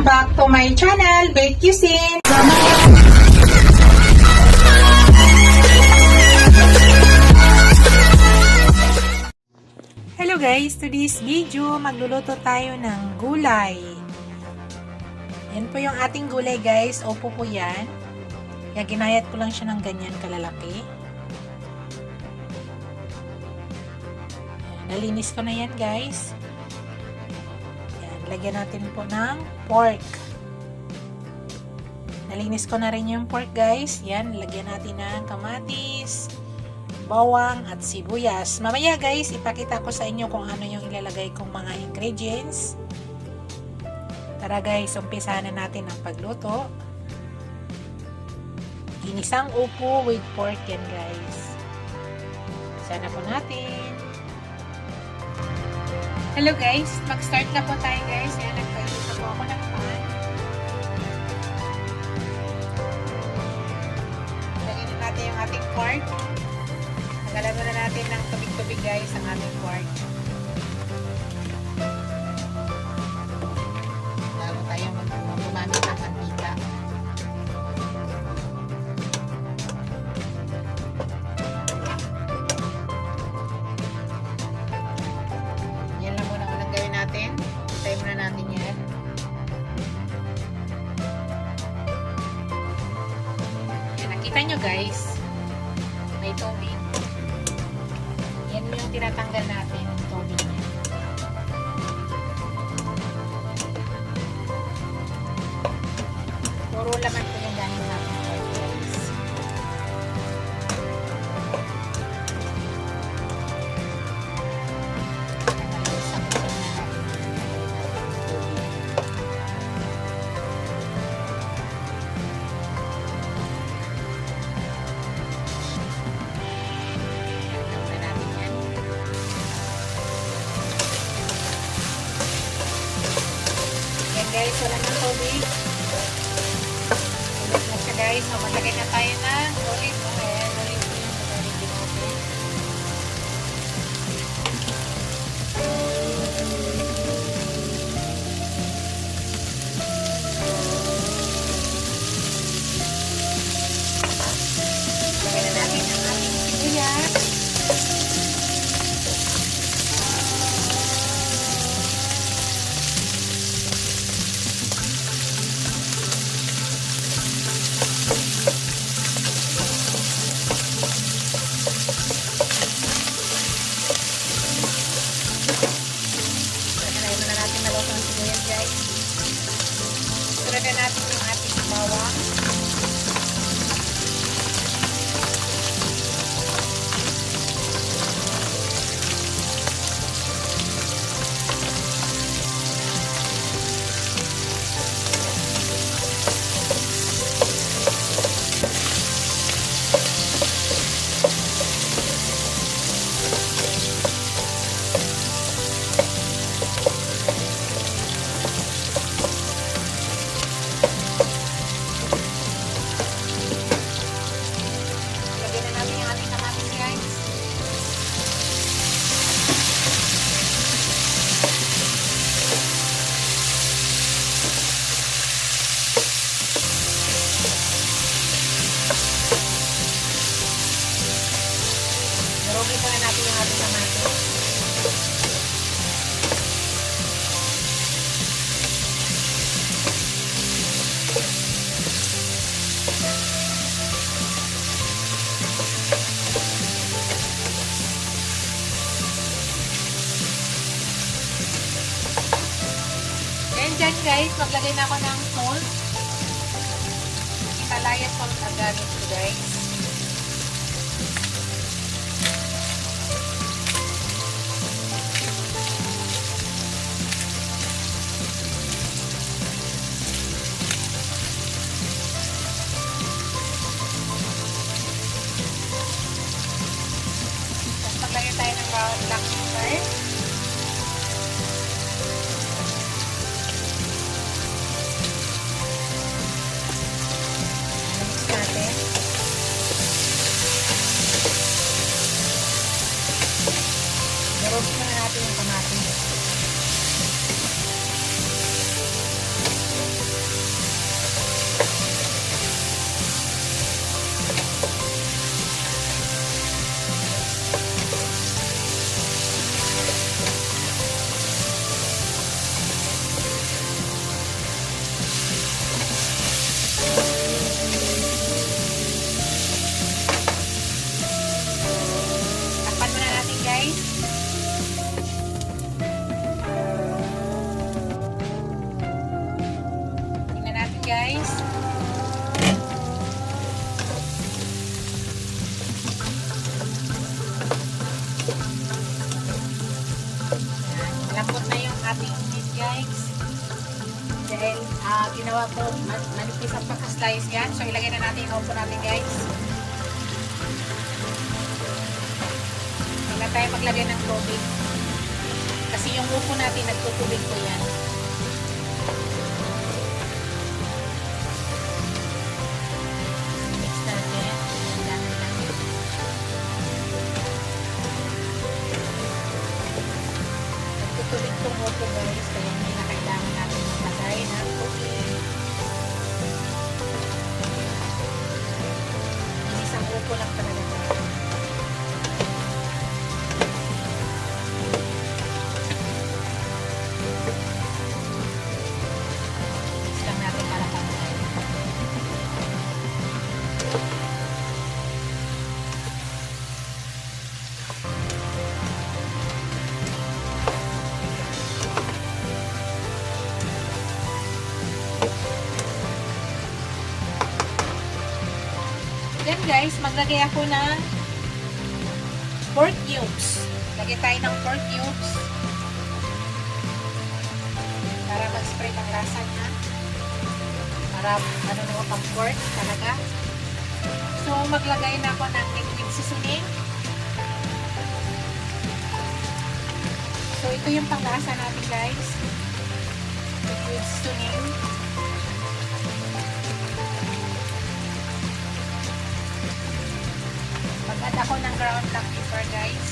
back to my channel, Bake Cuisine. Hello guys, today's video, magluluto tayo ng gulay. Yan po yung ating gulay guys, opo po yan. Kaya ginayat ko lang siya ng ganyan kalalaki. Nalinis ko na yan guys. Lagyan natin po ng pork. Nalinis ko na rin yung pork guys. Yan, lagyan natin ng kamatis, bawang at sibuyas. Mamaya guys, ipakita ko sa inyo kung ano yung ilalagay kong mga ingredients. Tara guys, umpisahan na natin ang pagluto. Ginisang upo with pork yan guys. Sana po natin. Hello guys, mag-start na po tayo guys. Ayan, nagpainit na po ako ng pan. Lagyan na natin yung ating pork. Tagalan muna natin ng tubig-tubig guys ang ating pork. Lalo tayo gumamit ng mantika. Tayo muna natin yan. Yan, nakita nyo guys, may tubig. Yan yung tinatanggal natin, yung tubig niya. Puro laman po yung gamit natin guys. Guys, wala ng tubig. Ulit na siya guys. So, maglagay na tayo ng olive oil. Olive oil yung malalagay natin. Lagay na natin ang ating sibuyas. Sunod natin yung ating bawang. Durugin pa na natin yung ating kamatis. And dyan guys, maglagay na ako ng salt. Himalaya salt na gamit ko guys. Maglagay tayo ng black pepper. Mix natin. Durugin na natin yung kamatis. ginawa ko, manipis ang pagka-slice yan. So, ilagay na natin yung upo natin, guys. Huwag na tayo maglagay ng tubig. Kasi yung upo natin, nagtutubig ko yan. Mix natin. Dami lang. Nagtutubig itong upo, guys. Kaya hindi na kailangan natin maglagay ng tubig. Isang upo lang talaga tayo. Mix lang natin para pantay. Then guys, maglagay ako ng pork cubes. Lagay tayo ng pork cubes para mag-spread ang lasa niya. Para ano naman pang pork talaga. So maglagay na ako ng liquid seasoning. So ito yung panglasa natin guys. Liquid seasoning. Mag-add ako ng ground black pepper guys.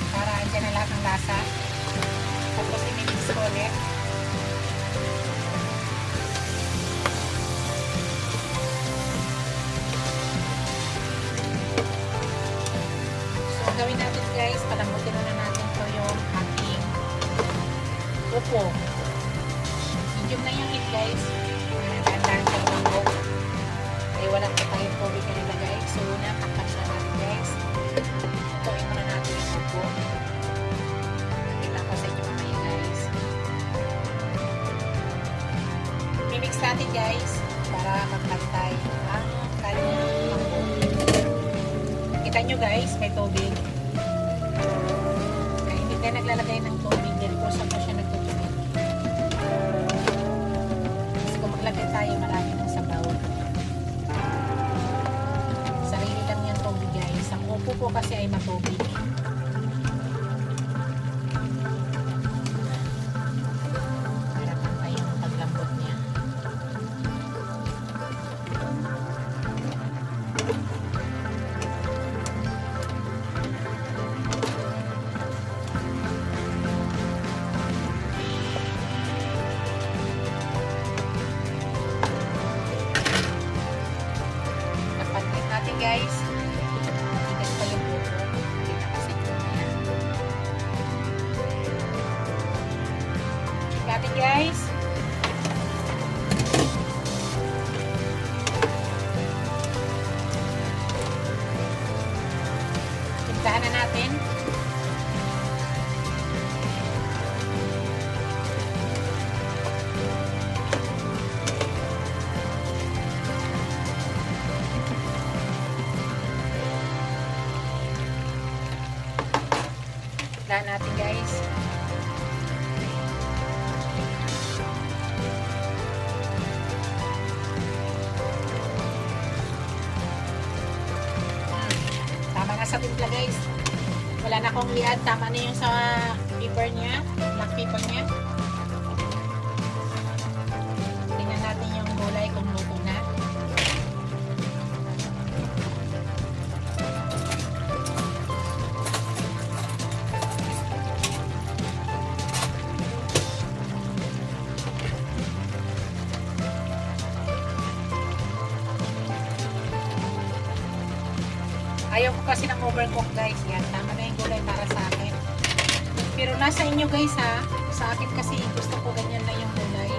Para andyan na lahat ng lasa. Tapos i-mix ko ulit. So gawin natin guys, palambutin na natin ito yung ating upo. Medium na yung heat guys. Dahan-dahan siya lumambok. Ay wala pa tayong tubig na nilagay. So una, takpan siya natin guys. Tutuin muna natin yung upo. Nakita ko sa inyo mamaya guys. Mimix natin guys para magpantay ang kanyang mambo. Kita nyo guys, may tubig. Kaya hindi tayo naglalagay ng tubig din po saan po siya nagtutubig. Maglagay tayo marami ng sabaw. Sarili lang yan tubig guys. Ang upo po kasi ay matubig. Para pantay yung paglambot niya. Guys, matigas pa yung buko. Kita kasi ito na yan. Check natin guys. Timplahan na natin. Timplahan natin guys. Tama na sa timpla guys. Wala na akong liad. Tama na yung sa pepper niya. Black pepper niya. Tingnan natin yung gulay kung luto na. Ayaw ko kasi ng overcook guys. Yan, tama na yung gulay para sa akin. Pero nasa inyo guys ha. Sa akin kasi gusto ko ganyan na yung gulay.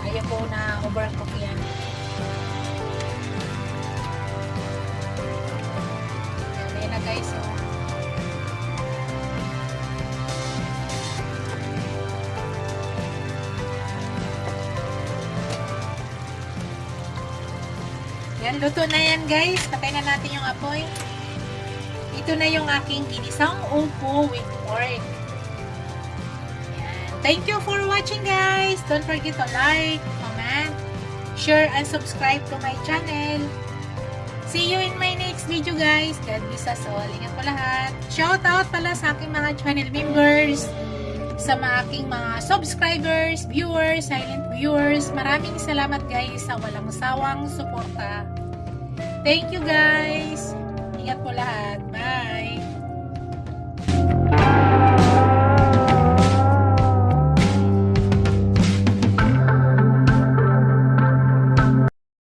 Ayaw ko na overcook yan. Yan na guys. Oh. Yan, luto na yan guys. Patay na natin yung apoy. Ito na yung aking ginisang upo with pork. Thank you for watching guys. Don't forget to like, comment, share, and subscribe to my channel. See you in my next video guys. God bless us all. Ingat po lahat. Shout out pala sa aking mga channel members, sa mga aking mga subscribers, viewers, silent viewers. Maraming salamat guys sa walang sawang suporta. Thank you guys. Ingat po lahat. Bye.